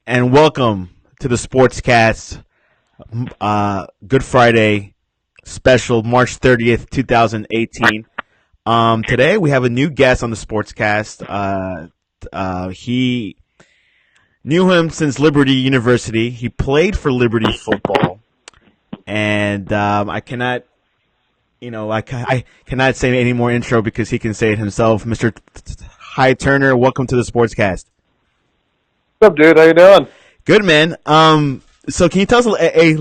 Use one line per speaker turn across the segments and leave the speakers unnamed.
and welcome to the Sportscast Good Friday special, March 30th, 2018. Today we have a new guest on the Sportscast. He knew him since Liberty University. He played for Liberty football, and I cannot say any more intro because he can say it himself. Mr. Hy Turner, welcome to the Sportscast.
What's up, dude? How you doing?
Good, man. So can you tell us a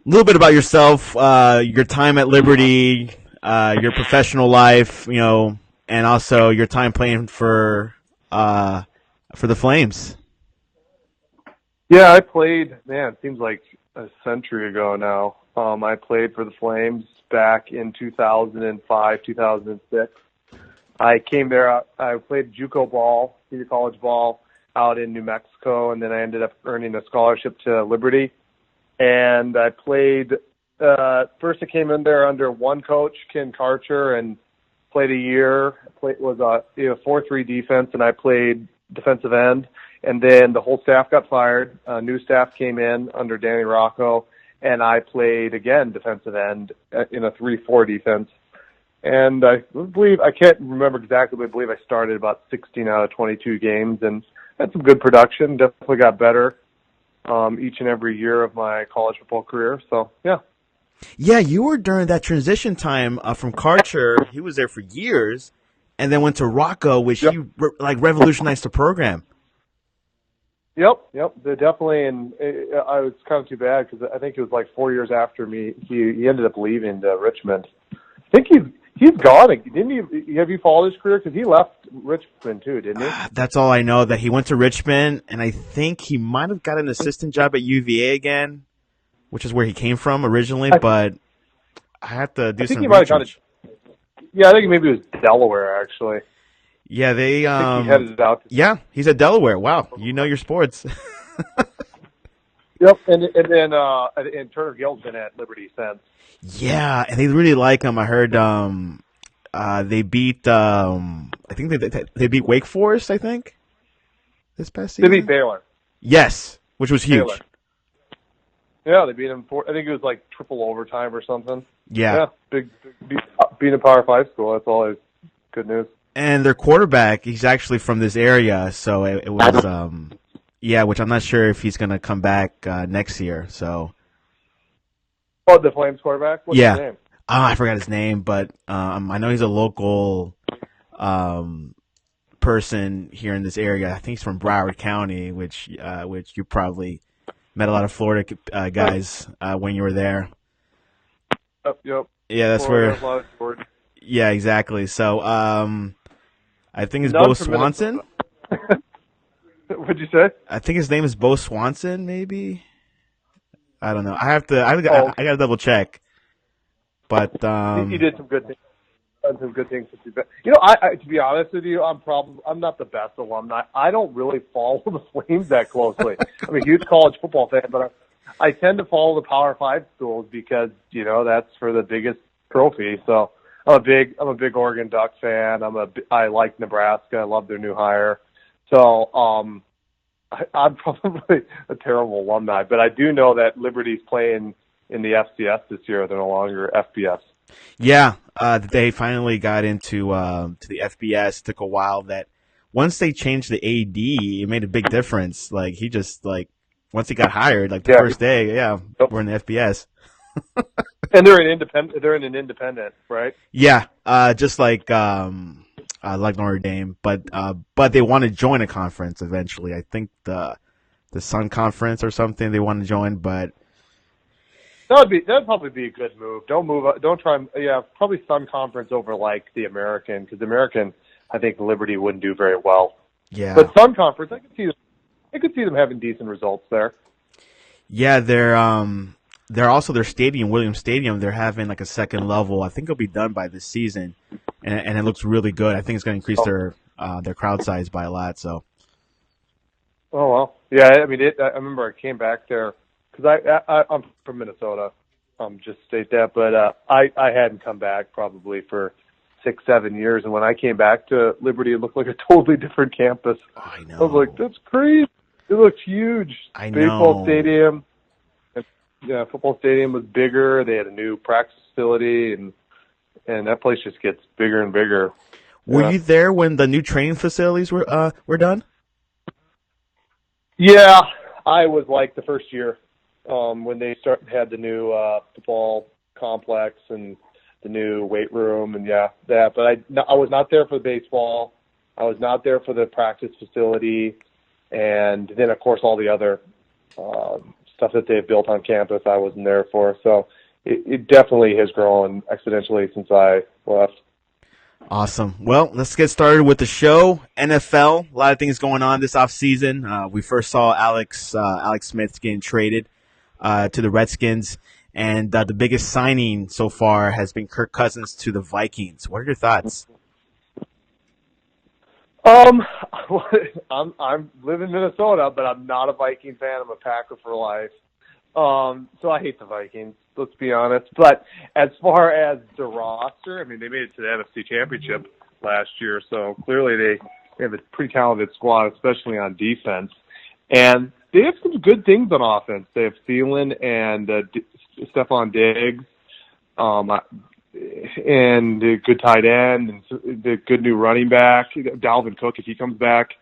little bit about yourself, your time at Liberty, your professional life, and also your time playing for the Flames?
Yeah, I played. Man, it seems like a century ago now. I played for the Flames back in 2005, 2006. I came there. I played JUCO ball, senior college ball, out in New Mexico, and then I ended up earning a scholarship to Liberty. And I played. First, I came in there under one coach, Ken Karcher, and played a year. Was a 4-3 defense, and I played defensive end. And then the whole staff got fired. New staff came in under Danny Rocco, and I played again defensive end in a 3-4 defense. And I believe, I can't remember exactly, but I believe I started about 16 out of 22 games and had some good production. Definitely got better each and every year of my college football career. So, yeah.
Yeah, you were during that transition time from Karcher. He was there for years, and then went to Rocco, which
Yep.
he revolutionized the program.
Yep. They definitely, and I was kind of too bad because I think it was like 4 years after me. He ended up leaving Richmond. I think he's gone. Didn't he? Have you followed his career? Because he left Richmond too, didn't he?
That's all I know, that he went to Richmond, and I think he might have got an assistant job at UVA again, which is where he came from originally, but I have to do
I think
some
he might have got
research.
Yeah, I think maybe it was Delaware actually.
Yeah,
I think he headed out.
yeah, he's at Delaware. Wow, you know your sports.
Yep, and Turner Gill's been at Liberty since.
Yeah, and they really like him. I heard they beat I think they beat Wake Forest, I think, this past
They
season.
beat Baylor.
Yes, which was huge.
Baylor. Yeah, they beat him. I think it was like triple overtime or something.
Yeah.
Big beat a Power 5 school. That's always good news.
And their quarterback, he's actually from this area, so it was which I'm not sure if he's going to come back next year. So
Oh, the Flames quarterback? What's
yeah,
his name?
I forgot his name, but I know he's a local person here in this area. I think he's from Broward County, which you probably met a lot of Florida guys when you were there.
Yep.
Yeah, that's
Florida,
where.
a lot of sports.
Yeah, exactly. So I think it's
None
Bo
from
Swanson.
What'd you say?
I think his name is Bo Swanson, maybe. I don't know. I got to double check. But
He did some good things. Done some good things since he's been. I to be honest with you, I'm not the best alumni. I don't really follow the Flames that closely. I'm a huge college football fan, but I tend to follow the Power 5 schools because that's for the biggest trophy. So I'm a big Oregon Duck fan. I like Nebraska. I love their new hire. So I'm probably a terrible alumni, but I do know that Liberty's playing in the FCS this year. They're no longer FBS.
yeah, they finally got into to the FBS. It took a while. That once they changed the AD, it made a big difference. Like he just once he got hired, the first day, we're in the FBS.
And they're an independent. They're in an independent, right?
Yeah, just like Notre Dame, but they want to join a conference eventually. I think the Sun Conference or something they want to join, but
That'd probably be a good move. Don't try. Yeah, probably Sun Conference over the American, because the American, I think Liberty wouldn't do very well.
yeah,
But Sun Conference, I could see them having decent results there.
yeah, they're also their stadium, Williams Stadium. They're having a second level. I think it'll be done by this season, and it looks really good. I think it's going to increase their crowd size by a lot. So,
Oh well, yeah. I mean, I remember I came back there because I'm from Minnesota. Just state that, but I hadn't come back probably for 6-7 years, and when I came back to Liberty, it looked like a totally different campus.
I know.
I was like, that's crazy. It looked huge.
I
Baseball
know.
stadium. Yeah, football stadium was bigger. They had a new practice facility, and that place just gets bigger and bigger.
Were
Yeah.
you there when the new training facilities were done?
Yeah, I was like the first year when they had the new football complex and the new weight room, and that. But I was not there for the baseball. I was not there for the practice facility, and then of course all the other stuff that they've built on campus. I wasn't there for, so it definitely has grown exponentially since I left.
Awesome. Well, let's get started with the show. NFL, a lot of things going on this offseason. We first saw Alex Smith getting traded to the Redskins, and the biggest signing so far has been Kirk Cousins to the Vikings. What are your thoughts?
I'm live in Minnesota, but I'm not a Viking fan. I'm a Packer for life. So I hate the Vikings, let's be honest. But as far as the roster, I mean, they made it to the NFC Championship last year, so clearly they have a pretty talented squad, especially on defense. And they have some good things on offense. They have Sleon and Stephon Diggs, and a good tight end, and the good new running back, Dalvin Cook, if he comes back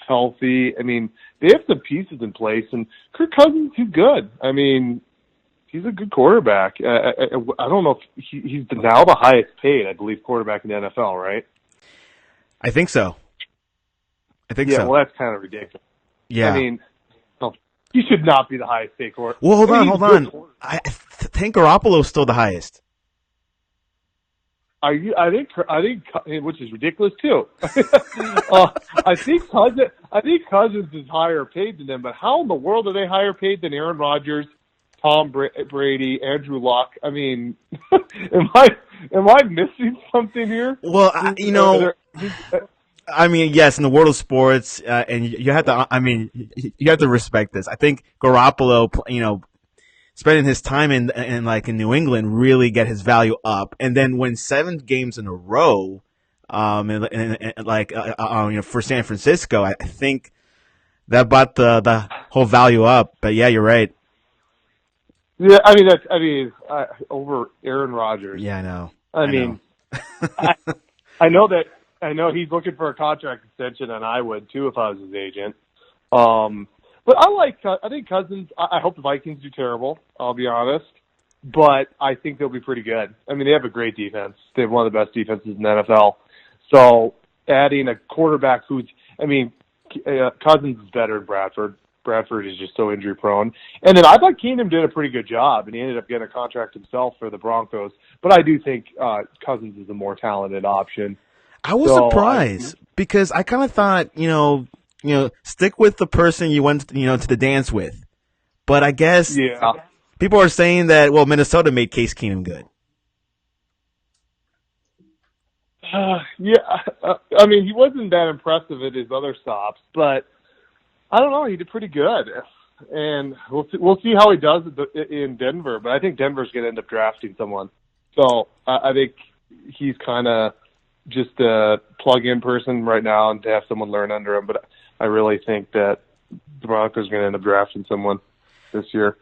healthy. I mean, they have some pieces in place, and Kirk Cousins, he's good. I mean, he's a good quarterback. I don't know if he's now the highest paid, I believe, quarterback in the NFL, right?
I think so.
Yeah, well, that's kind of ridiculous.
Yeah.
I mean, he should not be the highest paid quarterback.
Well, hold on. I think Garoppolo's still the highest.
I think, which is ridiculous too. I think Cousins is higher paid than them, but how in the world are they higher paid than Aaron Rodgers, Tom Brady, Andrew Luck? I mean, am I missing something here?
Well, I mean, yes, in the world of sports, and you have to. I mean, you have to respect this. I think Garoppolo, spending his time in New England really get his value up, and then win 7 games in a row, for San Francisco, I think that brought the whole value up. But yeah, you're right.
Yeah, over Aaron Rodgers.
Yeah, I know.
I know that. I know he's looking for a contract extension, and I would too if I was his agent. But I think Cousins. I hope the Vikings do terrible. I'll be honest, but I think they'll be pretty good. I mean, they have a great defense. They have one of the best defenses in the NFL. So adding a quarterback Cousins is better than Bradford. Bradford is just so injury prone. And then I thought Keenum did a pretty good job, and he ended up getting a contract himself for the Broncos. But I do think Cousins is a more talented option.
I was surprised because I kind of thought, stick with the person you went, to the dance with. But I guess people are saying that, Minnesota made Case Keenum good.
I mean, he wasn't that impressive at his other stops, but I don't know. He did pretty good, and we'll see how he does in Denver. But I think Denver's going to end up drafting someone. So I think he's kind of just a plug-in person right now, and to have someone learn under him. But I really think that the Broncos are going to end up drafting someone this year.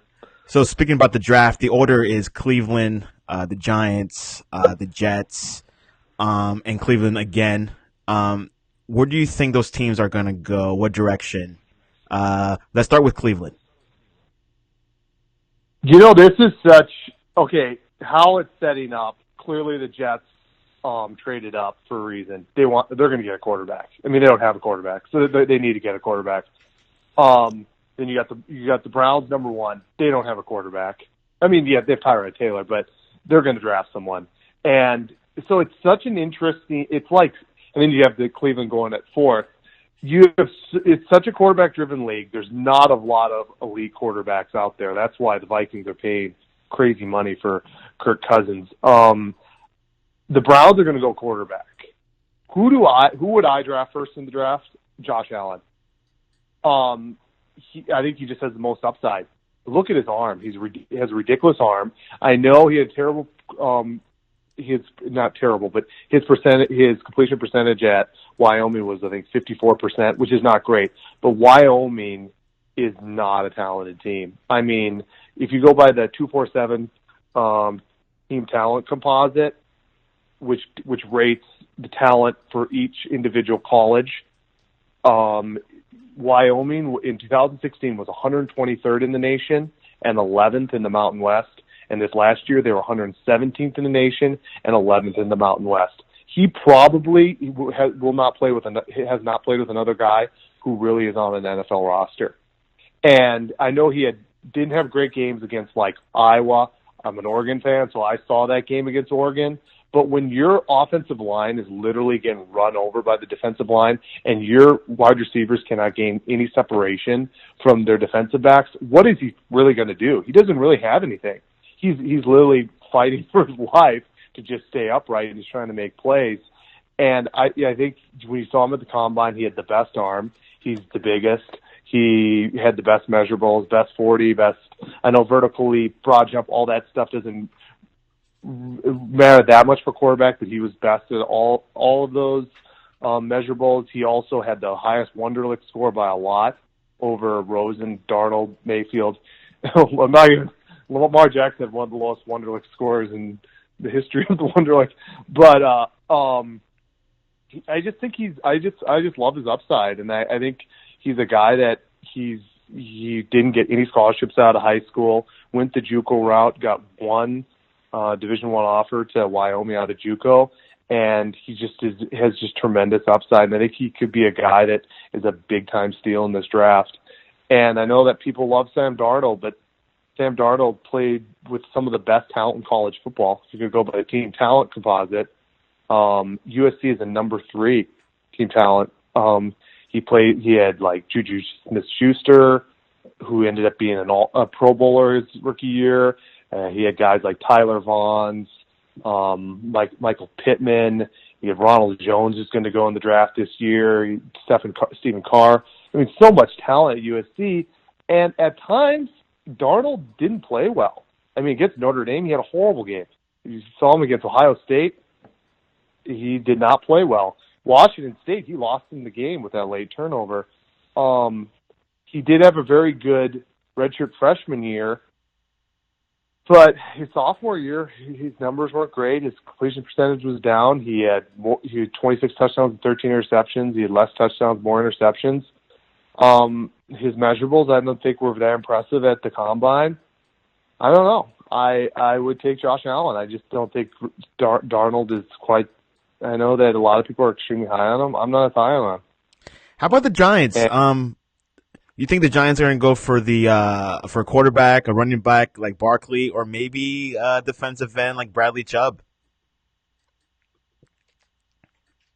So speaking about the draft, the order is Cleveland, the Giants, the Jets, and Cleveland again. Where do you think those teams are going to go? What direction? Let's start with Cleveland.
This is how it's setting up. Clearly, the Jets traded up for a reason. They're going to get a quarterback. I mean, they don't have a quarterback, so they need to get a quarterback. Then you got the Browns, number 1. They don't have a quarterback. I mean, yeah, they have Tyrod Taylor, but they're going to draft someone. And so it's such an interesting. It's like, and then you have the Cleveland going at 4th. It's such a quarterback-driven league. There's not a lot of elite quarterbacks out there. That's why the Vikings are paying crazy money for Kirk Cousins. The Browns are going to go quarterback. Who would I draft first in the draft? Josh Allen. I think he just has the most upside. Look at his arm. He has a ridiculous arm. I know he had terrible. Not terrible, but his completion percentage at Wyoming was, I think, 54%, which is not great. But Wyoming is not a talented team. I mean, if you go by the 247 team talent composite, which rates the talent for each individual college, Wyoming in 2016 was 123rd in the nation and 11th in the Mountain West. And this last year, they were 117th in the nation and 11th in the Mountain West. He probably has not played with another guy who really is on an NFL roster. And I know he didn't have great games against like Iowa. I'm an Oregon fan, so I saw that game against Oregon. But when your offensive line is literally getting run over by the defensive line and your wide receivers cannot gain any separation from their defensive backs, what is he really going to do? He doesn't really have anything. He's literally fighting for his life to just stay upright, and he's trying to make plays. And I think when you saw him at the Combine, he had the best arm. He's the biggest. He had the best measurables, best 40, best, I know vertically, broad jump, all that stuff doesn't matter that much for quarterback, but he was best at all of those measurables. He also had the highest Wonderlic score by a lot over Rosen, Darnold, Mayfield. Lamar Jackson had one of the lowest Wonderlic scores in the history of the Wonderlic. But I just think I just love his upside, and I think he's a guy that he didn't get any scholarships out of high school, went the JUCO route, got one Division I offer to Wyoming out of JUCO, and he has tremendous upside. And I think he could be a guy that is a big time steal in this draft. And I know that people love Sam Darnold, but Sam Darnold played with some of the best talent in college football. If you could go by the team talent composite, USC is a number 3 team talent. He had like Juju Smith-Schuster, who ended up being a Pro Bowler his rookie year. He had guys like Tyler Vaughns, like Michael Pittman. He had Ronald Jones, who's going to go in the draft this year. Stephen Carr. I mean, so much talent at USC. And at times, Darnold didn't play well. I mean, against Notre Dame, he had a horrible game. You saw him against Ohio State. He did not play well. Washington State, he lost in the game with that late turnover. He did have a very good redshirt freshman year, but his sophomore year, his numbers weren't great. His completion percentage was down. He had 26 touchdowns and 13 interceptions. He had less touchdowns, more interceptions. His measurables, I don't think were that impressive at the Combine. I don't know. I would take Josh Allen. I just don't think Darnold is quite. I know that a lot of people are extremely high on him. I'm not as high on him.
How about the Giants? You think the Giants are going to go for a quarterback, a running back like Barkley, or maybe a defensive end like Bradley Chubb?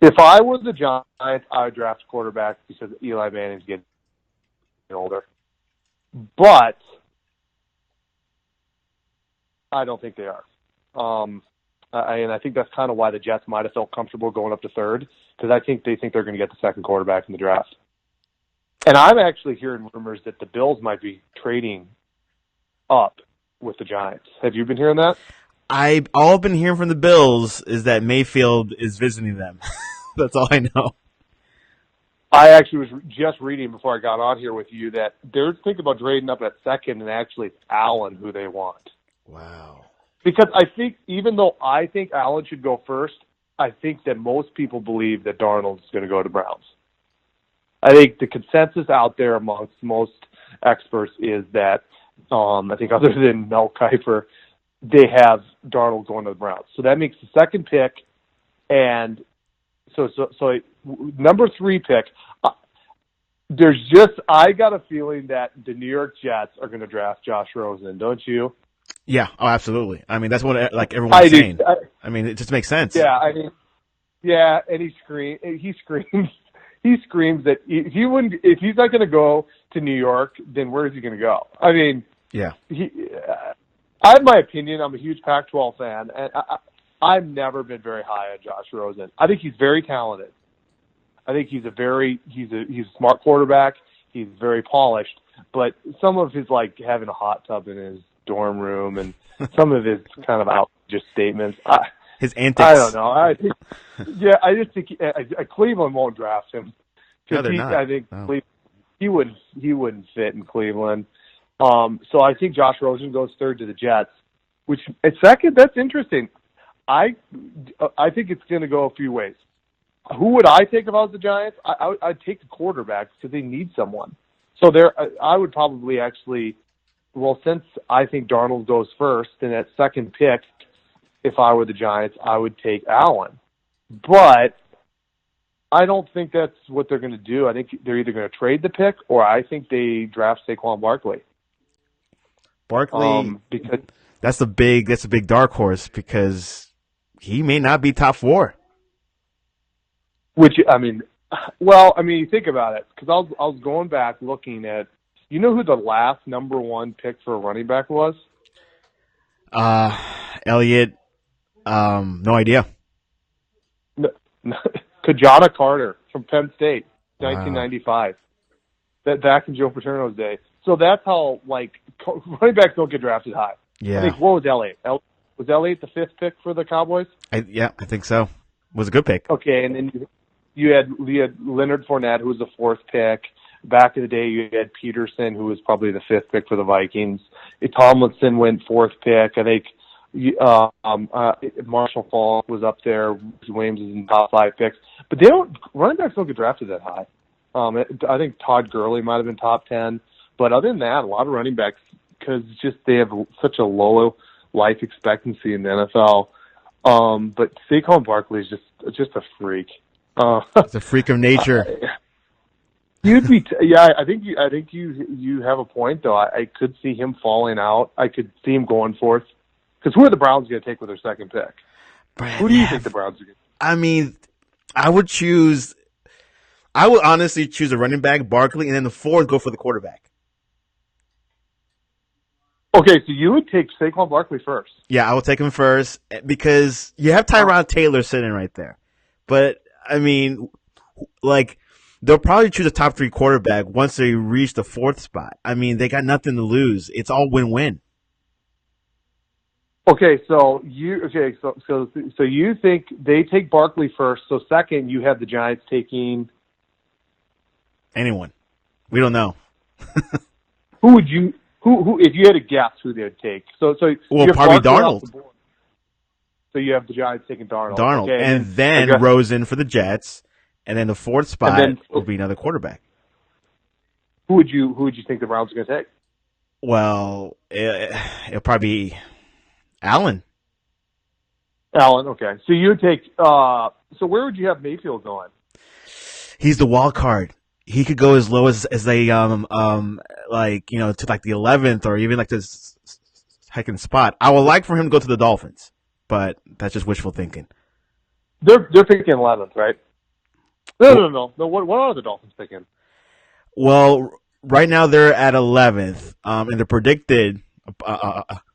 If I was the Giants, I would draft a quarterback because Eli Manning's getting older. But I don't think they are. And I think that's kind of why the Jets might have felt comfortable going up to third, because I think they think they're going to get the second quarterback in the draft. And I'm actually hearing rumors that the Bills might be trading up with the Giants. Have you been hearing that?
All I've been hearing from the Bills is that Mayfield is visiting them. That's all I know.
I actually was just reading before I got on here with you that they're thinking about trading up at second, and actually it's Allen who they want.
Wow.
Because I think, even though I think Allen should go first, I think that most people believe that Darnold is going to go to Browns. I think the consensus out there amongst most experts is that, I think other than Mel Kiper, they have Darnold going to the Browns. So that makes the second pick, and so number 3 pick, I got a feeling that the New York Jets are going to draft Josh Rosen, don't you?
Yeah, oh, absolutely. I mean, that's what everyone's saying. I mean, it just makes sense.
Yeah, I mean, yeah, and he screams that if he's not going to go to New York, then where is he going to go? I mean,
yeah.
I have my opinion. I'm a huge Pac-12 fan, and I've never been very high on Josh Rosen. I think he's very talented. I think he's a smart quarterback. He's very polished, but some of his like having a hot tub in his dorm room and some of his kind of just statements.
His antics.
I don't know. I just think Cleveland won't draft him.
No, they're not.
I think
no.
he wouldn't fit in Cleveland. So I think Josh Rosen goes third to the Jets, which at second, that's interesting. I think it's going to go a few ways. Who would I take if I was the Giants? I'd take the quarterback because they need someone. So I would probably actually, well, since I think Darnold goes first, and at second pick, if I were the Giants, I would take Allen. But I don't think that's what they're going to do. I think they're either going to trade the pick or I think they draft Saquon Barkley.
Because that's a big dark horse because he may not be top 4.
Which you think about it because I was going back looking at, you know who the last number 1 pick for a running back was?
Elliott. No idea.
Kajana Carter from Penn State, 1995. Wow. Back in Joe Paterno's day. So that's how, running backs don't get drafted high.
Yeah.
I think, what was Elliott? Was Elliott the 5th pick for the Cowboys?
I think so. It was a good pick.
Okay, and then you had Leonard Fournette, who was the 4th pick. Back in the day, you had Peterson, who was probably the 5th pick for the Vikings. Tomlinson went 4th pick. I think Marshall Faulk was up there. Williams is in the top 5 picks. But running backs don't get drafted that high. I think Todd Gurley might have been top 10. But other than that, a lot of running backs, because they have such a low life expectancy in the NFL. But Saquon Barkley is just a freak.
It's a freak of nature.
You'd be, I think you have a point though. I could see him falling out. I could see him going fourth. Because who are the Browns going to take with their second pick? Who do you think the Browns are going to take?
I mean, I would honestly choose a running back, Barkley, and then the 4th go for the quarterback.
Okay, so you would take Saquon Barkley first.
Yeah, I would take him first because you have Tyrod Taylor sitting right there. But, I mean, they'll probably choose a top 3 quarterback once they reach the 4th spot. I mean, they got nothing to lose. It's all win-win.
Okay, so you think they take Barkley first. So second, you have the Giants taking
anyone. We don't know.
Who would you? Who? If you had to guess who they would take? So
probably Darnold.
So you have the Giants taking Darnold.
Okay, and then Rosen for the Jets, and then the 4th spot would be another quarterback.
Who would you think the Browns are going to take?
Well, it'll probably be Allen.
Okay. So you would take. So where would you have Mayfield going?
He's the wild card. He could go as low as they to the 11th or even the second spot. I would like for him to go to the Dolphins, but that's just wishful thinking.
They're picking 11th, right? No. What are the Dolphins picking?
Well, right now they're at 11th, and they're predicted.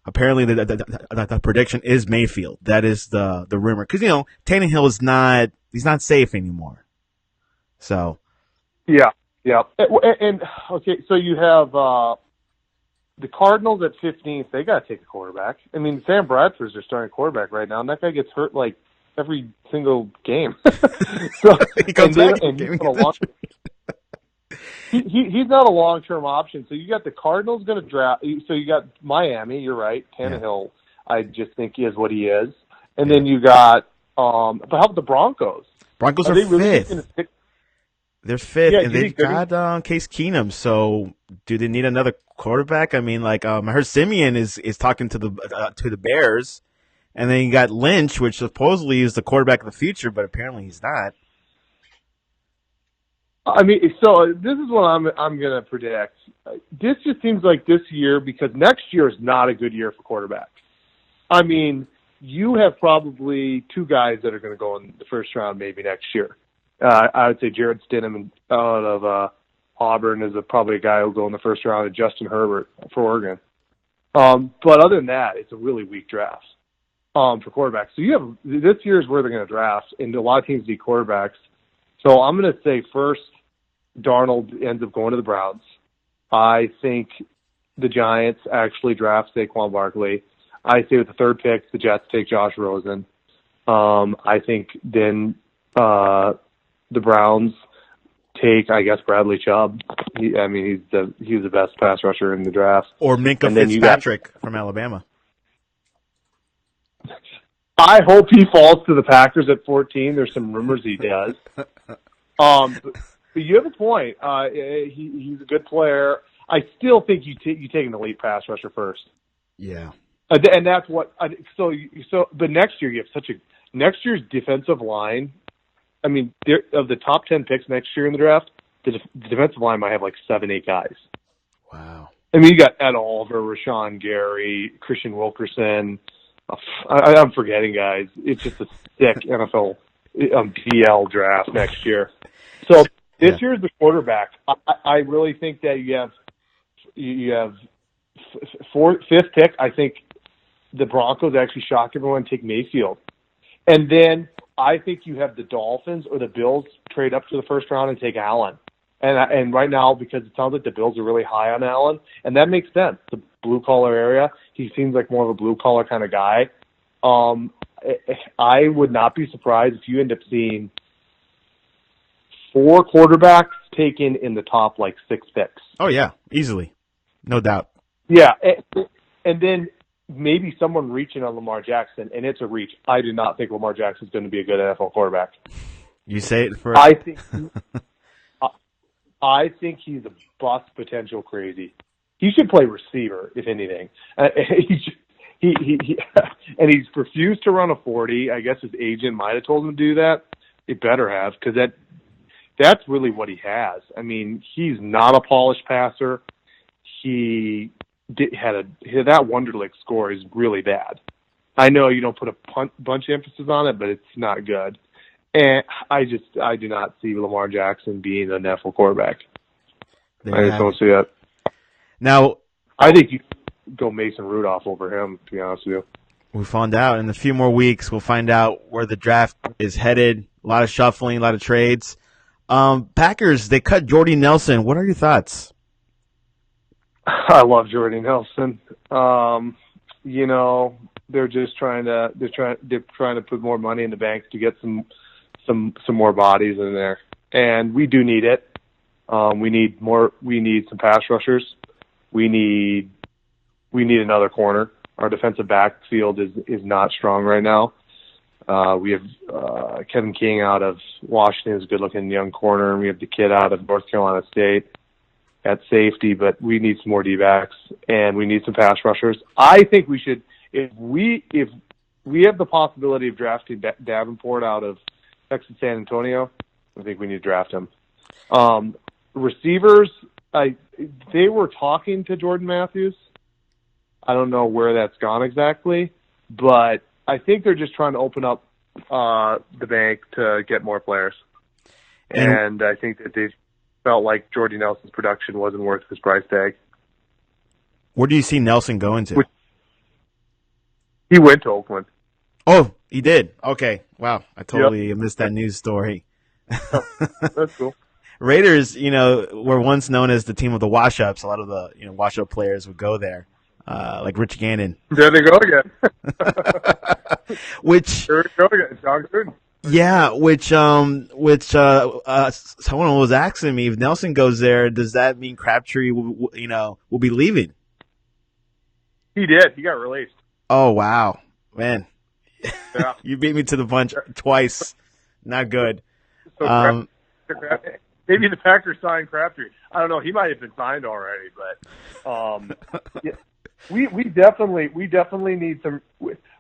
Apparently, the prediction is Mayfield. That is the rumor because Tannehill is not safe anymore. So,
yeah, and okay, so you have the Cardinals at 15th. They got to take a quarterback. I mean, Sam Bradford's their starting quarterback right now, and that guy gets hurt every single game. So
he comes back.
He's not a long-term option. So you got the Cardinals going to draft. So you got Miami. You're right. Tannehill, I just think he is what he is. And then you got. But how about the Broncos?
Broncos are
really
5th. They're 5th, and they've got Case Keenum. So do they need another quarterback? I mean, I heard Simeon is talking to the Bears, and then you got Lynch, which supposedly is the quarterback of the future, but apparently he's not.
I mean, so this is what I'm going to predict. This just seems like this year, because next year is not a good year for quarterbacks. I mean, you have probably 2 guys that are going to go in the first round maybe next year. I would say Jared Stidham out of Auburn is probably a guy who'll go in the first round, and Justin Herbert for Oregon. But other than that, it's a really weak draft for quarterbacks. So you have this year is where they're going to draft, and a lot of teams need quarterbacks. So I'm going to say first, Darnold ends up going to the Browns. I think the Giants actually draft Saquon Barkley. I say with the 3rd pick, the Jets take Josh Rosen. I think then the Browns take, I guess, Bradley Chubb. He's the best pass rusher in the draft.
Or Minka Fitzpatrick from Alabama.
I hope he falls to the Packers at 14. There's some rumors he does. But you have a point. He's a good player. I still think you take an elite pass rusher first.
Yeah.
And that's what. But next year you have next year's defensive line. I mean, of the top 10 picks next year in the draft, the defensive line might have like 7-8 guys.
Wow.
I mean, you got Ed Oliver, Rashawn Gary, Christian Wilkerson. I'm forgetting guys. It's just a sick NFL DL draft next year. So this year's the quarterback. I really think that you have fifth pick. I think the Broncos actually shock everyone and take Mayfield, and then I think you have the Dolphins or the Bills trade up to the first round and take Allen. And right now, because it sounds like the Bills are really high on Allen, and that makes sense. The blue-collar area, he seems like more of a blue-collar kind of guy. I would not be surprised if you end up seeing 4 quarterbacks taken in the top, 6 picks.
Oh, yeah, easily. No doubt.
Yeah, and then maybe someone reaching on Lamar Jackson, and it's a reach. I do not think Lamar Jackson is going to be a good NFL quarterback.
You say it first.
I think he's a bust potential crazy. He should play receiver, if anything. He and he's refused to run a 40. I guess his agent might have told him to do that. He better have, because that's really what he has. I mean, he's not a polished passer. That Wonderlic score is really bad. I know you don't put a bunch of emphasis on it, but it's not good. And I do not see Lamar Jackson being an NFL quarterback. I just don't see it.
Now,
I think you go Mason Rudolph over him, to be honest with you.
We found out in a few more weeks. We'll find out where the draft is headed. A lot of shuffling, a lot of trades. Packers, they cut Jordy Nelson. What are your thoughts?
I love Jordy Nelson. They're just trying to put more money in the bank to get some more bodies in there, and we do need it. We need some pass rushers. We need another corner. Our defensive backfield is not strong right now. We have Kevin King out of Washington, who's a good-looking young corner, and we have the kid out of North Carolina State at safety. But we need some more D-backs, and we need some pass rushers. I think we should, if we have the possibility of drafting Davenport out of Texas San Antonio, I think we need to draft him. Receivers, they were talking to Jordan Matthews. I don't know where that's gone exactly, but I think they're just trying to open up the bank to get more players. And I think that they felt like Jordy Nelson's production wasn't worth his price tag.
Where do you see Nelson going to?
He went to Oakland.
Oh, he did? Okay. Wow. I totally missed that news story.
Oh, that's cool.
Raiders, were once known as the team of the wash-ups. A lot of the wash-up players would go there, like Rich Gannon.
There they go again.
There
they go again. John Gruden.
Yeah, someone was asking me, if Nelson goes there, does that mean Crabtree will be leaving?
He did. He got released.
Oh, wow. Man.
Yeah.
You beat me to the punch twice. Not good.
So maybe the Packers signed Crabtree. I don't know. He might have been signed already, but yeah, we definitely need some.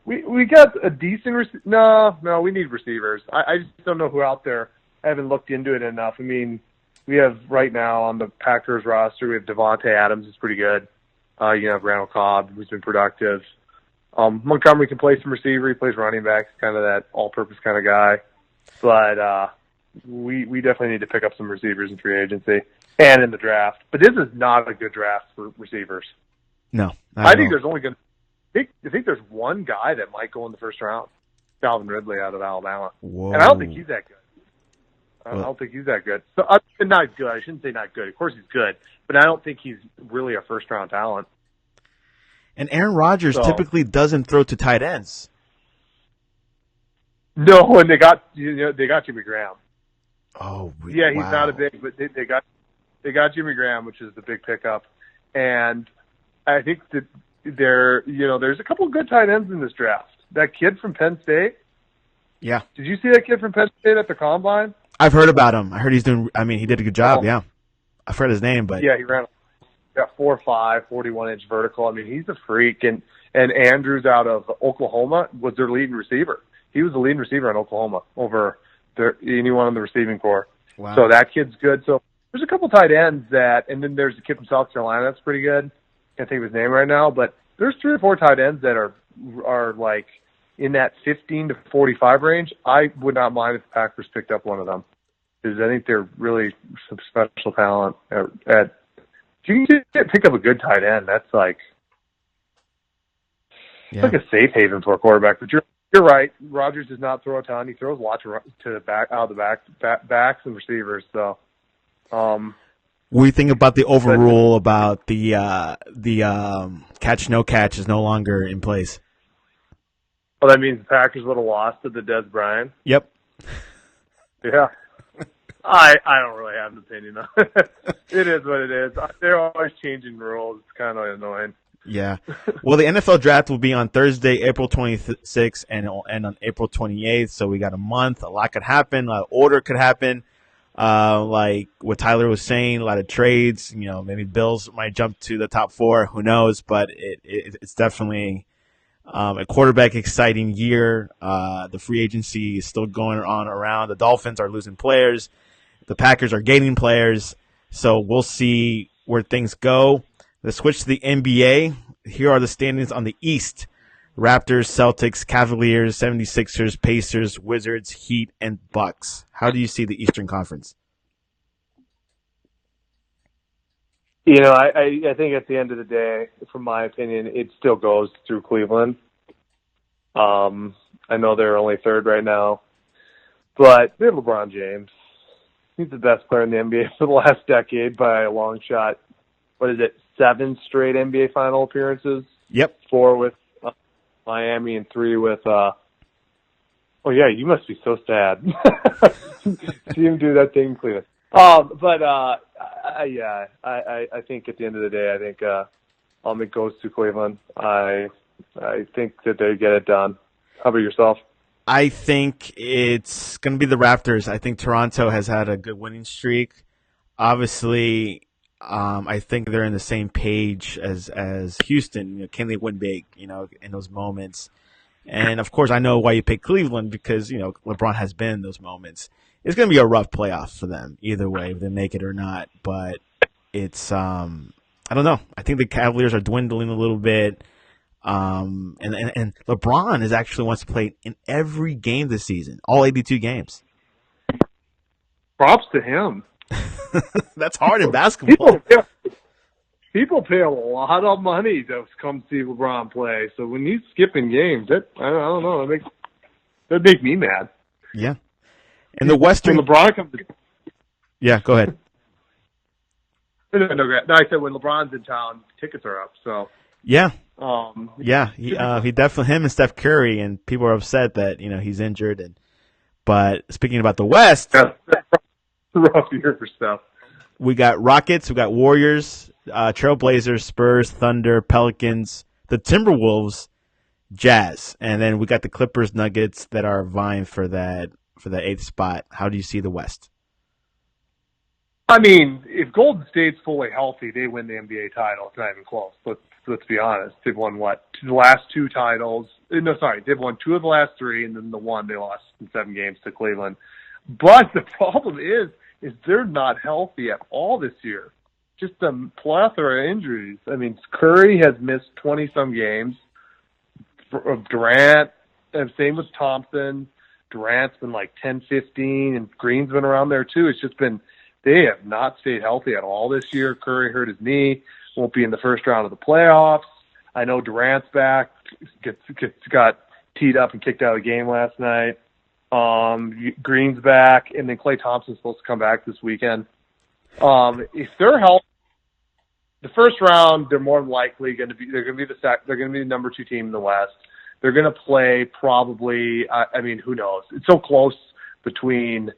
We got a decent. No, we need receivers. I just don't know who out there. I haven't looked into it enough. I mean, we have right now on the Packers roster, we have Devontae Adams, who's pretty good. You have Randall Cobb, who's been productive. Montgomery can play some receiver. He plays running back. He's kind of that all-purpose kind of guy. But we definitely need to pick up some receivers in free agency and in the draft. But this is not a good draft for receivers.
No.
I think there's only going to – I think there's one guy that might go in the first round, Calvin Ridley out of Alabama.
Whoa.
And I don't think he's that good. I don't think he's that good. So not good. I shouldn't say not good. Of course he's good. But I don't think he's really a first-round talent.
And Aaron Rodgers typically doesn't throw to tight ends.
No, and they got Jimmy Graham.
Oh,
Yeah, he's not a
wow.
big, but they got Jimmy Graham, which is the big pickup, and I think that there's a couple of good tight ends in this draft. That kid from Penn State.
Yeah.
Did you see that kid from Penn State at the combine?
I've heard about him. I heard he's doing. I mean, he did a good job.
Oh,
Yeah. I've heard his name, but
yeah, he got 4.5, 41-inch vertical. I mean, he's a freak. And Andrews out of Oklahoma was their leading receiver. He was the leading receiver in Oklahoma over anyone on the receiving corps.
wow.
So that kid's good. So there's a couple tight ends and then there's a kid from South Carolina that's pretty good. Can't think of his name right now, but there's 3 or 4 tight ends that are like in that 15 to 45 range. I would not mind if the Packers picked up one of them, because I think they're really some special talent at if you can pick up a good tight end, that's like
Yeah.
like a safe haven for a quarterback. But you're right. Rodgers does not throw a ton. He throws lots to the back, out of the backs and receivers. So,
What do you think about the overrule about the catch no catch is no longer in place?
well, that means the Packers would have lost to the Des Bryant.
Yep.
Yeah. I don't really have an opinion on it. It is what it is. They're always changing rules. It's kind of annoying.
Yeah. Well, the NFL draft will be on Thursday, April 26th, and it will end on April 28th. So we got a month. A lot could happen. A lot of order could happen. Like what Tyler was saying, a lot of trades. Maybe Bills might jump to the top 4. Who knows? But it's definitely a quarterback exciting year. The free agency is still going on around. The Dolphins are losing players. The Packers are gaining players. So we'll see where things go. Let's switch to the NBA. Here are the standings on the East. Raptors, Celtics, Cavaliers, 76ers, Pacers, Wizards, Heat, and Bucks. How do you see the Eastern Conference?
I think at the end of the day, from my opinion, it still goes through Cleveland. I know they're only 3rd right now, but they have LeBron James. He's the best player in the NBA for the last decade by a long shot. What is it? 7 straight NBA final appearances.
Yep.
4 with Miami and 3 with. Oh yeah, you must be so sad. See him do that thing, Cleveland. I think at the end of the day, I think it goes to Cleveland. I think that they get it done. How about yourself?
I think it's going to be the Raptors. I think Toronto has had a good winning streak. Obviously, I think they're in the same page as Houston. Can they win big, in those moments? And, of course, I know why you pick Cleveland because, LeBron has been in those moments. It's going to be a rough playoff for them either way, if they make it or not. But it's I don't know. I think the Cavaliers are dwindling a little bit. And LeBron is actually wants to play in every game this season, all 82 games.
Props to him.
That's hard in basketball.
People pay a lot of money to come see LeBron play. So when he's skipping games, I don't know. That'd make me mad.
Yeah. And the Western.
When LeBron comes.
Yeah, go ahead.
No, I said when LeBron's in town, tickets are up. So.
Yeah.
Yeah.
He definitely him and Steph Curry, and people are upset that he's injured. But speaking about the West,
that's a rough year for Steph.
We got Rockets, we got Warriors, Trailblazers, Spurs, Thunder, Pelicans, the Timberwolves, Jazz, and then we got the Clippers, Nuggets that are vying for that 8th spot. How do you see the West?
I mean, if Golden State's fully healthy, they win the NBA title. It's not even close. Let's be honest. They've won the last 2 titles. No, sorry, they've won 2 of the last 3, and then the one they lost in 7 games to Cleveland. But the problem is they're not healthy at all this year. Just a plethora of injuries. I mean, Curry has missed 20-some games. Durant, and same with Thompson. Durant's been like 10, 15, and Green's been around there too. It's just been they have not stayed healthy at all this year. Curry hurt his knee, won't be in the first round of the playoffs. I know Durant's back, got teed up and kicked out of the game last night. Green's back, and then Klay Thompson's supposed to come back this weekend. If they're healthy, the first round, they're more than likely going to be. They're going to be the number 2 team in the West. They're going to play probably. I mean, who knows? It's so close between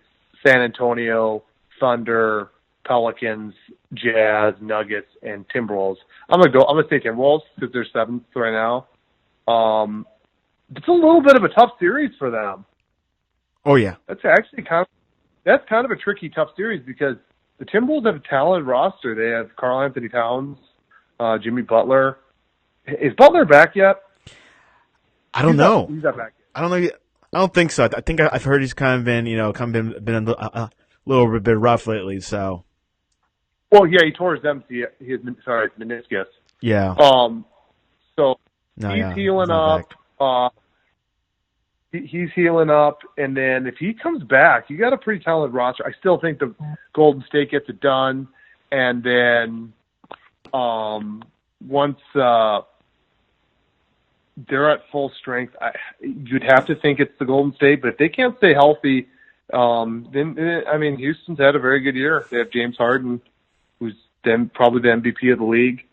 San Antonio, Thunder, Pelicans, Jazz, Nuggets, and Timberwolves. I'm gonna say Timberwolves because they're 7th right now. It's a little bit of a tough series for them.
Oh yeah,
That's actually kind of a tricky, tough series because the Timberwolves have a talented roster. They have Karl Anthony Towns, Jimmy Butler. Is Butler back yet?
I don't know.
He's not back yet.
I don't know. I don't think so. I think I've heard he's kind of been, been a little bit rough lately. So.
Well, yeah, he tore his meniscus.
Yeah.
So he's healing up. He's healing up, and then if he comes back, you got a pretty talented roster. I still think the Golden State gets it done, and then once they're at full strength, you'd have to think it's the Golden State. But if they can't stay healthy, then Houston's had a very good year. They have James Harden, who's then probably the MVP of the league,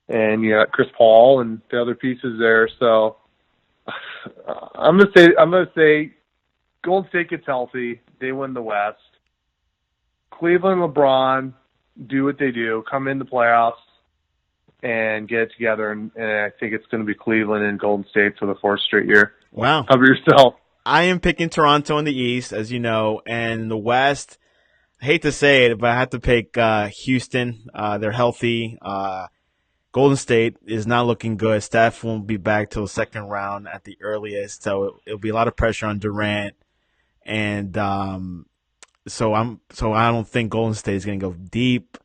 and you got Chris Paul and the other pieces there. So I'm gonna say Golden State gets healthy, they win the West. Cleveland, LeBron do what they do, come in the playoffs and get it together, and I think it's going to be Cleveland and Golden State for the 4th straight year.
Wow.
How about yourself?
I am picking Toronto in the East, as you know, and the West. I hate to say it, but I have to pick Houston. They're healthy. Golden State is not looking good. Steph won't be back till the 2nd round at the earliest, so it'll be a lot of pressure on Durant. And so I don't think Golden State is going to go deep.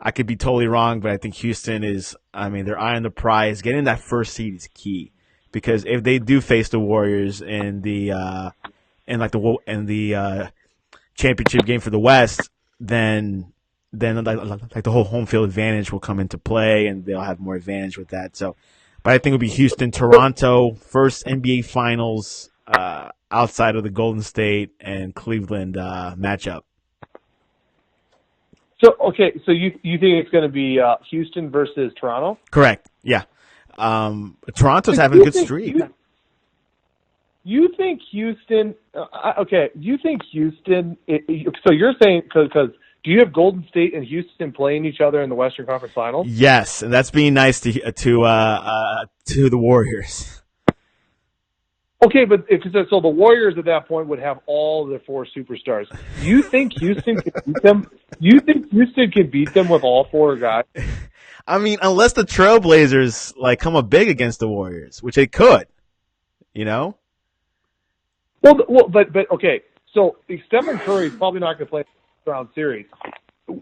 I could be totally wrong, but I think Houston is. They're eyeing the prize. Getting that 1st seed is key, because if they do face the Warriors in the championship game for the West, then like the whole home field advantage will come into play, and they'll have more advantage with that. So, but I think it'll be Houston, Toronto, first NBA Finals outside of the Golden State and Cleveland matchup.
So you think it's going to be Houston versus Toronto?
Correct. Yeah. Toronto's having a good streak.
You think Houston? You think Houston? So you're saying because do you have Golden State and Houston playing each other in the Western Conference Finals?
Yes, and that's being nice to the Warriors.
Okay, but so the Warriors at that point would have all their 4 superstars. You think Houston can beat them? You think Houston can beat them with all 4 guys?
Unless the Trailblazers come up big against the Warriors, which they could,
Well, but okay. So Stephen Curry is probably not going to play the round series.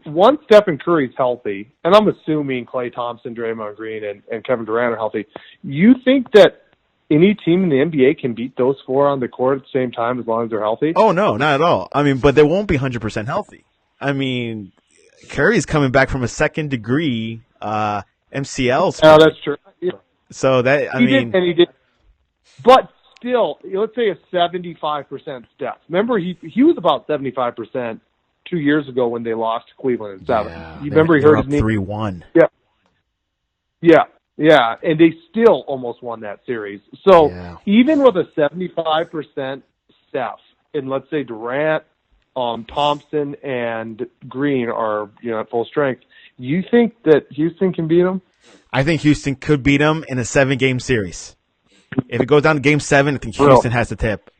Once Stephen Curry's healthy, and I'm assuming Klay Thompson, Draymond Green, and Kevin Durant are healthy, you think that any team in the NBA can beat those 4 on the court at the same time as long as they're healthy?
Oh, no, not at all. But they won't be 100% healthy. Curry's coming back from a 2nd-degree MCL.
Oh, that's true. Yeah.
So that,
he did. But still, let's say a 75% Steph. Remember, he was about 75% 2 years ago when they lost to Cleveland in 7.
Yeah,
you remember he hurt his knee?
3-1.
Yeah, and they still almost won that series. So even with a 75% Steph, and let's say Durant, Thompson, and Green are at full strength, you think that Houston can beat them?
I think Houston could beat them in a 7-game series. If it goes down to Game 7, I think Houston has the tip.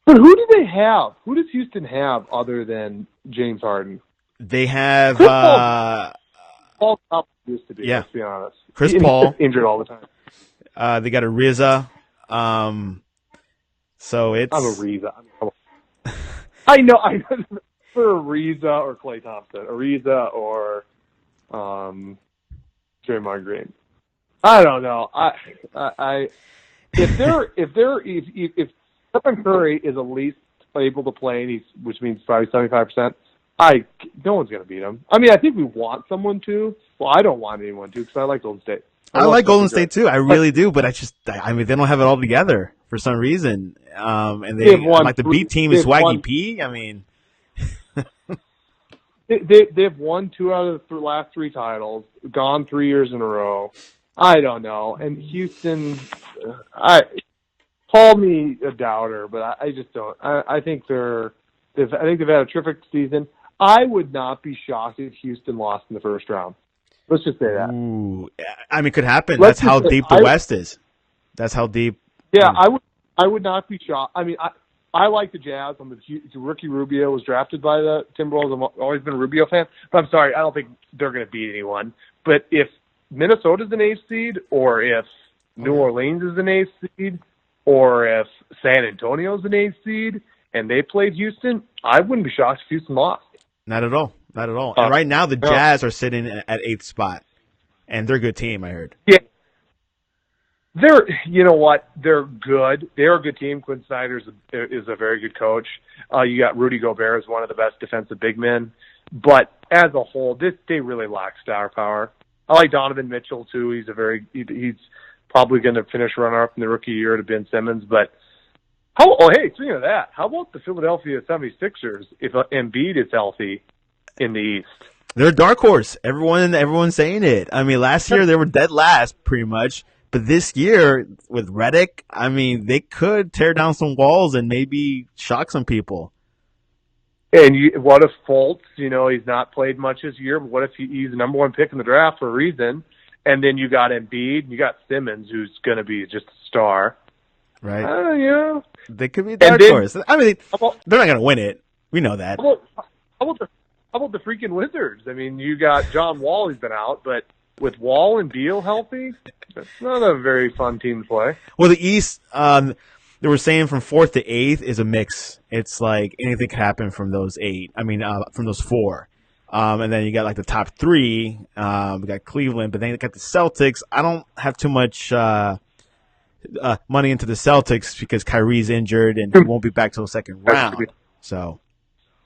But who do they have? Who does Houston have other than James Harden?
They have
Paul used to be.
Yeah.
Let's be honest.
Chris Paul
injured all the time.
They got Ariza. So it's.
I'm Ariza. I know. For Ariza or Klay Thompson, Ariza or Draymond Green. I don't know. If Stephen Curry is at least able to play, which means probably 75%, no one's going to beat him. I think we want someone to. Well, I don't want anyone to because I like Golden State.
I like Golden State too. I really do, but they don't have it all together for some reason. And the B team is Swaggy P.
They've won 2 out of the last 3 titles, gone 3 years in a row. I don't know. And Houston, call me a doubter, but I just don't. I think they're I think they've had a terrific season. I would not be shocked if Houston lost in the first round. Let's just say that.
Ooh, I mean, it could happen.
Let's
That's how deep the West is. That's how deep.
Yeah, I would not be shocked. I mean, I like the Jazz. Ricky Rubio was drafted by the Timberwolves. I've always been a Rubio fan. But I'm sorry, I don't think they're going to beat anyone. But if Minnesota's an 8th seed, or if New Orleans is an 8th seed, or if San Antonio's an 8th seed, and they played Houston, I wouldn't be shocked if Houston lost.
Not at all. Not at all. And right now, the Jazz are sitting at 8th spot, and they're a good team, I heard.
Yeah. You know what? They're good. They're a good team. Quinn Snyder is a very good coach. You got Rudy Gobert, is one of the best defensive big men. But as a whole, they really lack star power. I like Donovan Mitchell too. He's probably going to finish runner-up in the rookie year to Ben Simmons. But hey, speaking of that, how about the Philadelphia 76ers if Embiid is healthy in the East?
They're a dark horse. Everyone's saying it. I mean, last year they were dead last, pretty much. But this year, with Redick, I mean, they could tear down some walls and maybe shock some people.
And what if Fultz, he's not played much this year, but what if he's the number one pick in the draft for a reason? And then you got Embiid, and you got Simmons, who's going to be just a star.
Right.
Yeah.
They could be a dark horse. I mean, they're not going to win it. We know that.
How about the freaking Wizards? I mean, you got John Wall, who's been out, but with Wall and Beal healthy, that's not a very fun team to play.
Well, the East, they were saying from 4th to 8th is a mix. It's like anything could happen from those 8. I mean, from those 4. And then you got like the top 3. We got Cleveland, but then you got the Celtics. I don't have too much money into the Celtics because Kyrie's injured and he won't be back till the second round. So,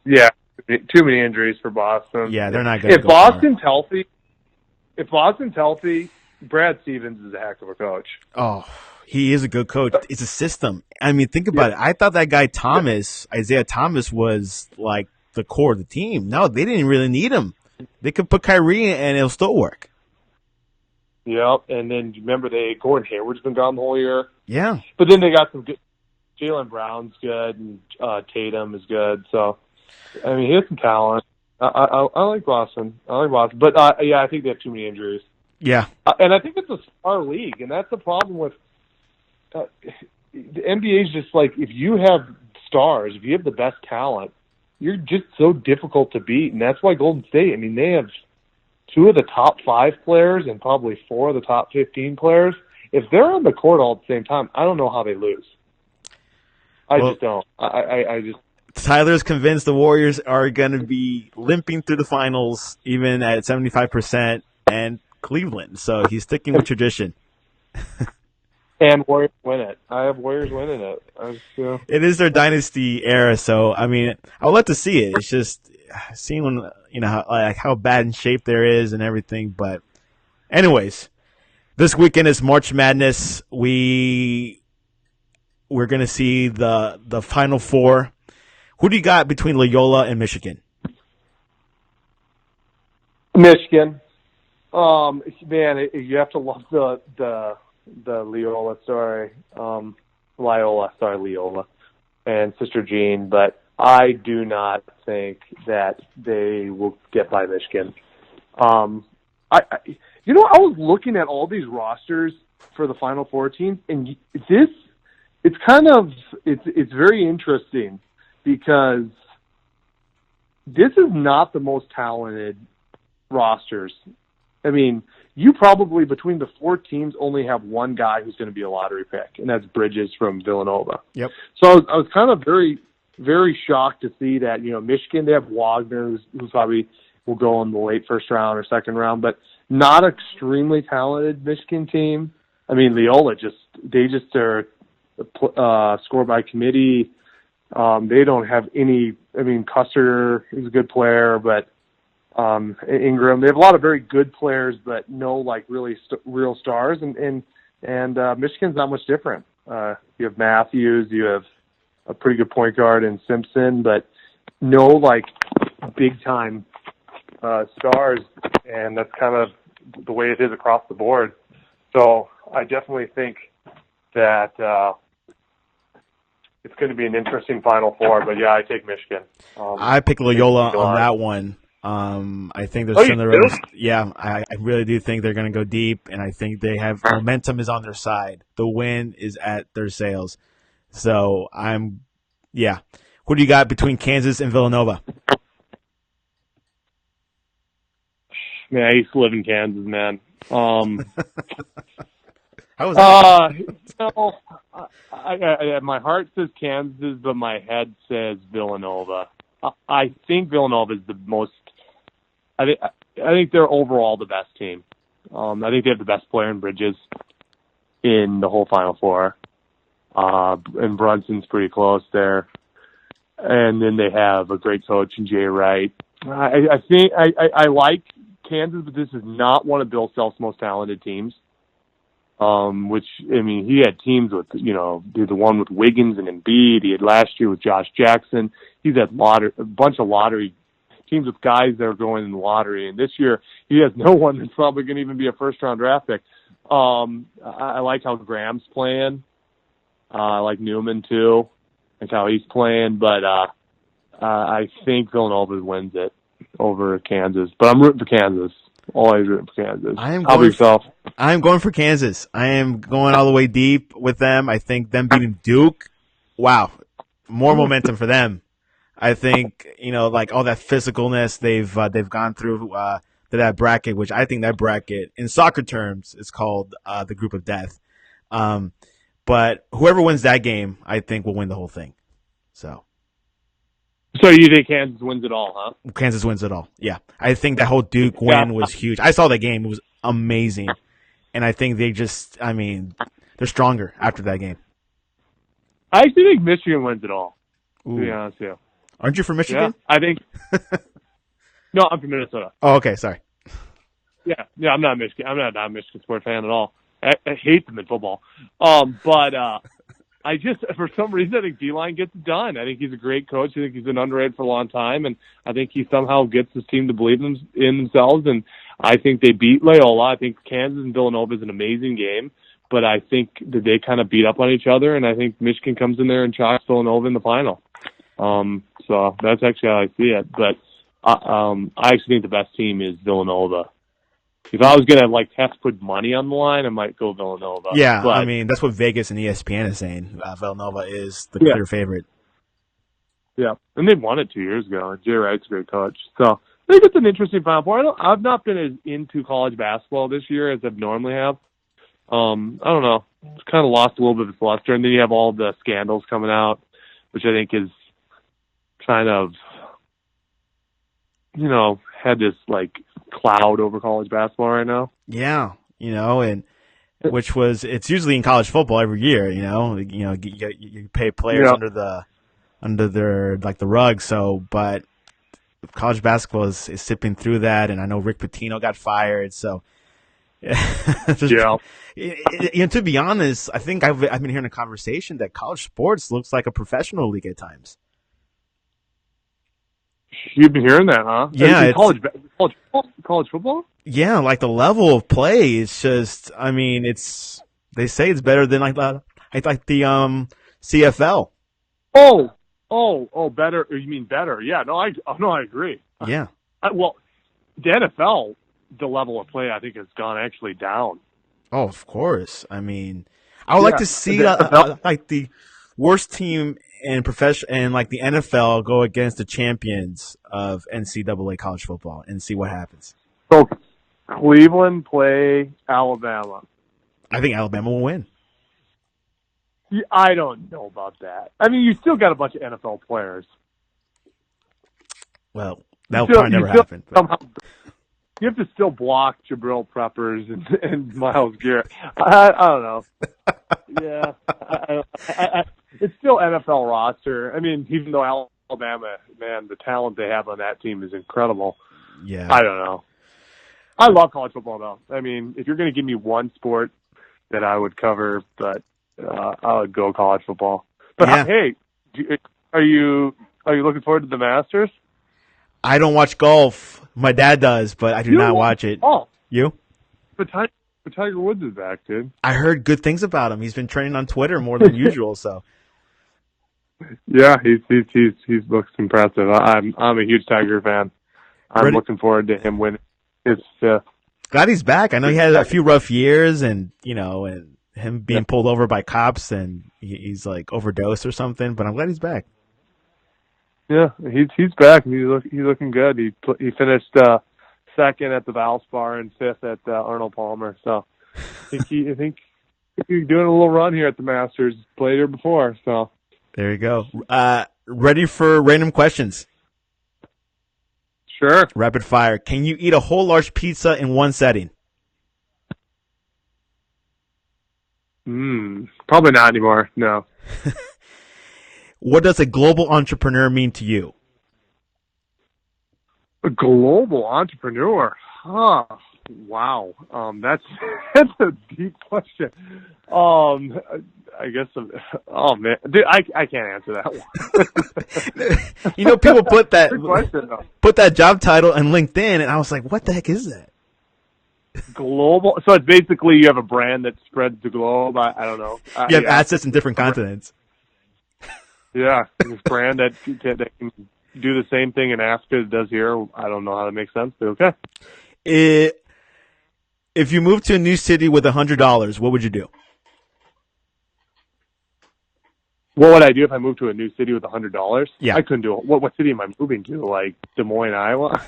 yeah, too many injuries for Boston.
Yeah, they're not going to.
If Boston's healthy, Brad Stevens is a heck of a coach.
Oh, he is a good coach. It's a system. I mean, think about it. I thought that guy Isaiah Thomas, was like the core of the team. No, they didn't really need him. They could put Kyrie in and it'll still work.
Yep, and then remember Gordon Hayward's been gone the whole year.
Yeah.
But then they got some good. Jaylen Brown's good, and Tatum is good. So, I mean, he has some talent. I like Boston. But, I think they have too many injuries.
Yeah.
And I think it's a star league, and that's the problem with the NBA is just like, if you have stars, if you have the best talent, you're just so difficult to beat. And that's why Golden State, I mean, they have 2 of the top 5 players and probably 4 of the top 15 players. If they're on the court all at the same time, I don't know how they lose. I just don't. I just.
Tyler's convinced the Warriors are going to be limping through the finals, even at 75%, and Cleveland. So he's sticking with tradition.
And Warriors win it. I have Warriors winning it.
It is their dynasty era, so I mean, I would love to see it. It's just seeing how bad in shape there is and everything. But, anyways, this weekend is March Madness. We're going to see the Final Four. Who do you got between Loyola and Michigan?
Michigan. Man, you have to love the Loyola story. Loyola, and Sister Jean, but I do not think that they will get by Michigan. I was looking at all these rosters for the Final Four teams, and it's very interesting because this is not the most talented rosters. I mean, you probably, between the 4 teams, only have one guy who's going to be a lottery pick, and that's Bridges from Villanova.
Yep.
So I was kind of very, very shocked to see that, Michigan, they have Wagner, who probably will go in the late first round or second round, but not an extremely talented Michigan team. I mean, Loyola they just are score by committee. They don't have any. I mean, Custer is a good player, but Ingram. They have a lot of very good players, but no really real stars. And Michigan's not much different. You have Matthews, you have a pretty good point guard in Simpson, but no big time stars. And that's kind of the way it is across the board. So I definitely think that it's going to be an interesting Final Four. But yeah, I take Michigan.
I pick Loyola on that one. I think there's some of the I really do think they're going to go deep, and I think they have momentum is on their side. The win is at their sails. So Who do you got between Kansas and Villanova?
Man, I used to live in Kansas, man.
How was that?
My heart says Kansas, but my head says Villanova. I think Villanova is the most. I think they're overall the best team. I think they have the best player in Bridges in the whole Final Four, and Brunson's pretty close there. And then they have a great coach in Jay Wright. I think I like Kansas, but this is not one of Bill Self's most talented teams. He had teams with, the one with Wiggins and Embiid. He had last year with Josh Jackson. He's had a bunch of lottery teams with guys that are going in the lottery. And this year, he has no one that's probably going to even be a first-round draft pick. I like how Graham's playing. I like Newman, too. That's how he's playing. But I think Villanova wins it over Kansas. But I'm rooting for Kansas. Always rooting for Kansas. How about yourself?
I'm going for Kansas. I am going all the way deep with them. I think them beating Duke, wow, more momentum for them. I think, all that physicalness they've gone through to that bracket, which I think that bracket, in soccer terms, is called the group of death. But whoever wins that game, I think will win the whole thing. So
you think Kansas wins it all, huh?
Kansas wins it all, yeah. I think that whole Duke win was huge. I saw the game. It was amazing. And I think they're stronger after that game.
I actually think Michigan wins it all, to be honest with you.
Aren't you from Michigan?
Yeah, I think. No, I'm from Minnesota.
Oh, okay, sorry.
Yeah, I'm not Michigan. I'm not a Michigan sports fan at all. I hate them in football. But I just, for some reason, I think D-Line gets it done. I think he's a great coach. I think he's been underrated for a long time, and I think he somehow gets his team to believe in themselves, and I think they beat Loyola. I think Kansas and Villanova is an amazing game, but I think that they kind of beat up on each other, and I think Michigan comes in there and chalks Villanova in the final. So that's actually how I see it. But I actually think the best team is Villanova. If I was going to have to put money on the line, I might go Villanova.
Yeah, but, that's what Vegas and ESPN is saying. Villanova is the clear favorite.
Yeah, and they won it 2 years ago. Jay Wright's a great coach. So I think it's an interesting Final Four. I've not been as into college basketball this year as I normally have. I don't know. It's kind of lost a little bit of its luster. And then you have all the scandals coming out, which I think is kind of, had this cloud over college basketball right now.
Yeah, and it's usually in college football every year. You pay players under their the rug. So, but college basketball is sipping through that, and I know Rick Pitino got fired. So, to be honest, I think I've been hearing a conversation that college sports looks like a professional league at times.
You've been hearing that, huh?
Yeah,
college football.
Yeah, the level of play is just. They say it's better than the CFL.
Oh, better. You mean better? Yeah, no, I agree.
Yeah.
The NFL, the level of play I think has gone actually down.
Oh, of course. I would like to see the worst team in profession and the NFL go against the champions of NCAA college football and see what happens.
So Cleveland play Alabama.
I think Alabama will win.
Yeah, I don't know about that. You still got a bunch of NFL players.
Well, that'll probably never happen.
Somehow, you have to still block Jabril Peppers and Myles Garrett. I don't know. Yeah. It's still NFL roster. Even though Alabama, man, the talent they have on that team is incredible.
Yeah.
I don't know. I love college football, though. If you're going to give me one sport that I would cover, but I would go college football. But hey, are you looking forward to the Masters?
I don't watch golf. My dad does, but I do not watch it.
Oh,
you?
But Tiger Woods is back, dude.
I heard good things about him. He's been trending on Twitter more than usual. So.
Yeah, he looks impressive. I'm a huge Tiger fan. I'm
Ready?
looking forward to him winning his fifth.
Glad he's back. I know he had a few rough years, and and him
Yeah,
being pulled over by cops, and he's like overdosed or something. But I'm glad he's back.
yeah, he's back. He's looking good. He finished second at the Valspar and fifth at Arnold Palmer. So I think he's doing a little run here at the Masters. Played here before, so
There you go. Ready for random questions?
sure.
Rapid fire. Can you eat a whole large pizza in one setting?
Probably not anymore. No.
What does a global entrepreneur mean to you?
A global entrepreneur. Huh. Wow. That's that's a deep question. I guess. Oh man, dude, I can't answer that one.
People put that
Good question though.
put that job title on LinkedIn, and I was like, what the heck is that?
Global. So it's basically you have a brand that spreads the globe. I don't know.
You have assets in different continents.
Yeah, this brand that can do the same thing in Africa as it does here. I don't know how that makes sense, but okay.
If you moved to a new city with $100, what would you do?
What would I do if I moved to a new city with $100?
Yeah.
I couldn't do it. What city am I moving to? Like Des Moines, Iowa?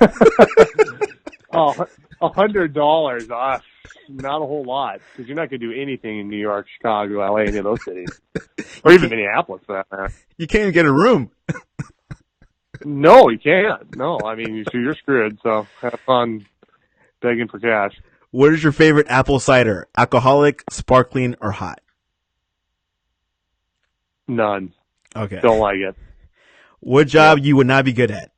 Oh, $100. Not a whole lot, because you're not going to do anything in New York, Chicago, LA, any of those cities, or even Minneapolis for that matter.
You can't even get a room.
No, you can't. No, I mean you're screwed. So have fun begging for cash.
What is your favorite apple cider? Alcoholic, sparkling, or hot?
None.
Okay.
Don't like it.
What job you would not be good at?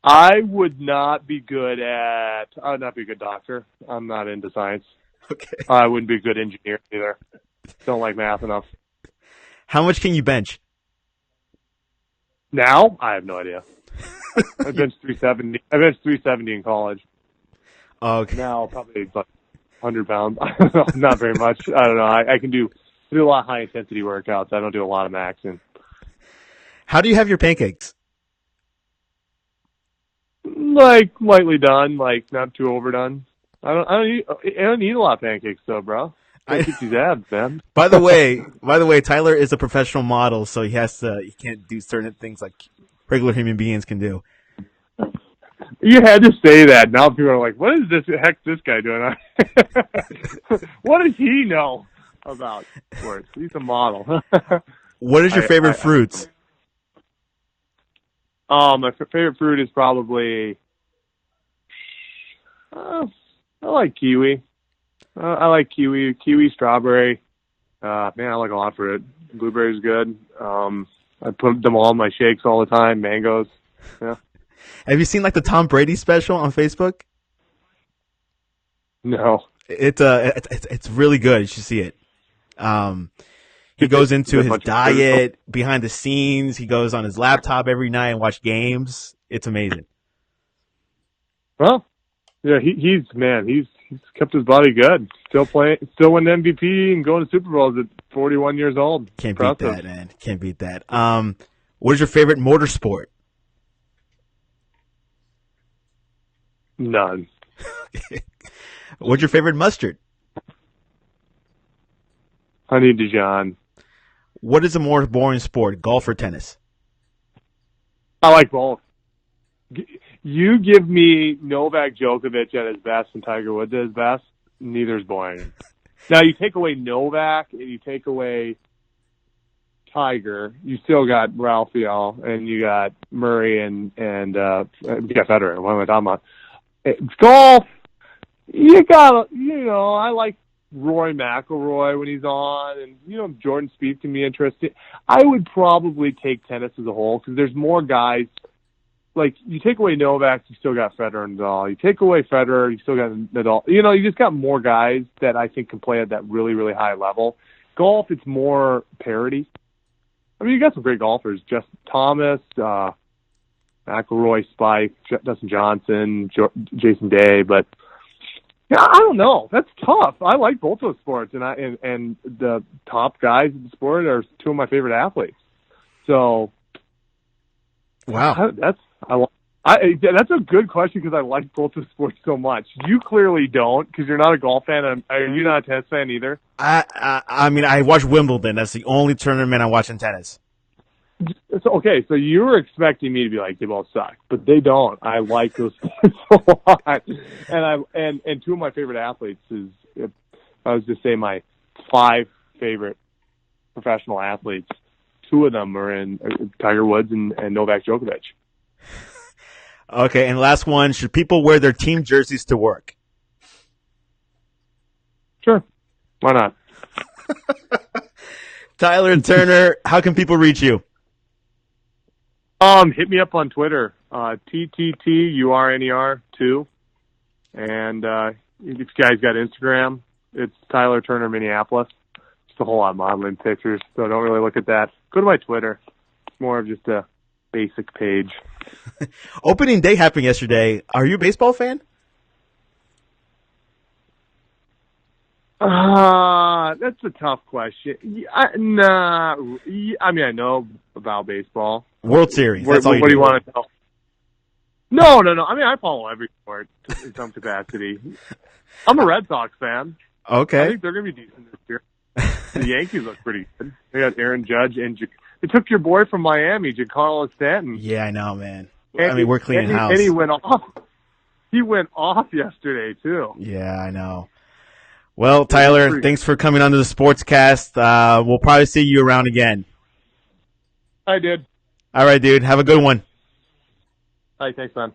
I would not be good at. I would not be a good doctor. I'm not into science.
Okay.
I wouldn't be a good engineer either. Don't like math enough.
How much can you bench?
Now, I have no idea. I benched 370. I benched 370 in college.
Okay.
Now, probably like 100 pounds. I don't know. Not very much. I don't know. I can do a lot of high intensity workouts. I don't do a lot of maxing.
How do you have your pancakes?
Like lightly done, like not too overdone. I don't eat a lot of pancakes though, bro. I get these abs, man.
By the way, Tyler is a professional model, so he can't do certain things like regular human beings can do.
You had to say that. Now people are like, "What is this guy doing?" What does he know about sports? He's a model.
What is your favorite fruits?
My favorite fruit is probably I like kiwi. I like kiwi, strawberry. Man, I like a lot of fruit. Blueberry's good. I put them all in my shakes all the time. Mangoes. Yeah.
Have you seen like the Tom Brady special on Facebook?
No.
It's really good. You should see it. He goes into his diet, behind the scenes. He goes on his laptop every night and watch games. It's amazing.
Well, yeah, he's kept his body good. Still playing, still winning MVP and going to Super Bowls at 41 years old.
Can't beat that, man. Can't beat that. What is your favorite motorsport?
None.
What's your favorite mustard?
Honey Dijon.
What is a more boring sport, golf or tennis?
I like both. You give me Novak Djokovic at his best and Tiger Woods at his best, neither is boring. Now, you take away Novak and you take away Tiger, you still got Rafael and you got Murray and you got Federer. What am I talking about? Golf, you got, I like Roy McIlroy when he's on, and Jordan Spieth can be interesting. I would probably take tennis as a whole because there's more guys. Like, you take away Novak, you still got Federer and Nadal. You take away Federer, you still got Nadal. You just got more guys that I think can play at that really, really high level. Golf, it's more parity. I mean, you got some great golfers: Justin Thomas, McIlroy, Spike, Dustin Johnson, Jason Day, but Yeah, I don't know. That's tough. I like both those sports, and the top guys in the sport are two of my favorite athletes. So,
Wow.
that's a good question because I like both the sports so much. You clearly don't because you're not a golf fan. And are you not a tennis fan either?
I mean, I watch Wimbledon. That's the only tournament I watch in tennis.
Okay, so you were expecting me to be like, they both suck, but they don't. I like those sports a lot, and two of my favorite athletes is, if I was to say my 5 favorite professional athletes, 2 of them are in Tiger Woods and Novak Djokovic.
Okay, and last one: should people wear their team jerseys to work?
Sure, why not?
Tyler Turner, how can people reach you?
Hit me up on Twitter, TTTURNER2. And if you guys got Instagram, it's Tyler Turner Minneapolis. Just a whole lot of modeling pictures, so don't really look at that. Go to my Twitter. It's more of just a basic page.
Opening day happened yesterday. Are you a baseball fan?
That's a tough question. Nah, I mean, I know about baseball.
World Series.
What do you want to know? No. I mean, I follow every sport in some capacity. I'm a Red Sox fan.
Okay.
I think they're going to be decent this year. The Yankees look pretty good. They got Aaron Judge and they took your boy from Miami, Giancarlo Stanton.
Yeah, I know, man.
And
I mean, we're cleaning house.
And he went off. He went off yesterday too.
Yeah, I know. Well, Tyler, thanks for coming onto the Sportscast. We'll probably see you around again.
I did.
All right, dude. Have a good one.
All right, thanks, man.